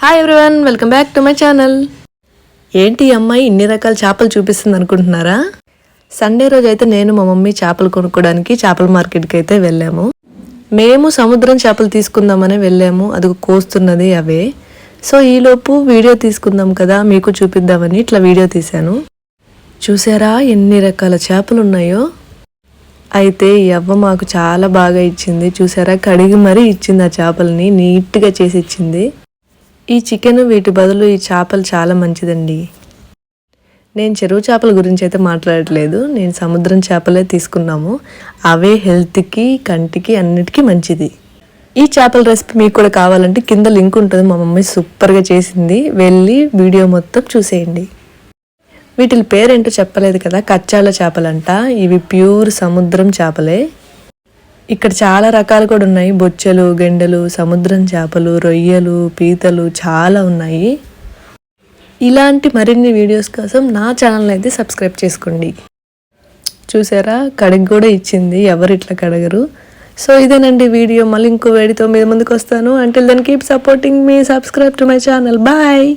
Hi everyone, welcome back to my channel. ఏంటి ఈ అమ్మాయి ఇన్ని రకాల చేపలు చూపిస్తుంది అనుకుంటున్నారా? సండే రోజు అయితే నేను మా మమ్మీ చేపలు కొనుక్కోవడానికి చేపల మార్కెట్కి అయితే వెళ్ళాము. మేము సముద్రం చేపలు తీసుకుందామని వెళ్ళాము. అది కోస్తున్నది అవే. సో ఈలోపు వీడియో తీసుకుందాం కదా, మీకు చూపిద్దామని ఇట్లా వీడియో తీశాను. చూసారా ఎన్ని రకాల చేపలు ఉన్నాయో? అయితే ఈ అవ్వ మాకు చాలా బాగా ఇచ్చింది. చూసారా, కడిగి మరీ ఇచ్చింది. ఆ చేపలని నీట్గా చేసి ఇచ్చింది. ఈ చికెన్ వీటి బదులు ఈ చేపలు చాలా మంచిదండి. నేను చెరువు చేపల గురించి అయితే మాట్లాడట్లేదు, నేను సముద్రం చేపలే తీసుకున్నాము. అవే హెల్త్కి, కంటికి, అన్నిటికీ మంచిది. ఈ చేపల రెసిపీ మీకు కూడా కావాలంటే కింద లింక్ ఉంటుంది. మా మమ్మీ సూపర్గా చేసింది, వెళ్ళి వీడియో మొత్తం చూసేయండి. వీటి పేరేంటో చెప్పలేదు కదా, కచ్చాల చేపలంట. ఇవి ప్యూర్ సముద్రం చేపలే. ఇక్కడ చాలా రకాలు కూడా ఉన్నాయి. బొచ్చెలు, గెండెలు, సముద్రం చేపలు, రొయ్యలు, పీతలు చాలా ఉన్నాయి. ఇలాంటి మరిన్ని వీడియోస్ కోసం నా ఛానల్ అయితే సబ్స్క్రైబ్ చేసుకోండి. చూసారా, కడిగి కూడా ఇచ్చింది. ఎవరు ఇట్లా కడగరు. సో ఇదేనండి వీడియో. మళ్ళీ ఇంకో వీడియోతో మీ ముందుకు వస్తాను. Until then keep supporting me, subscribe to my channel. Bye.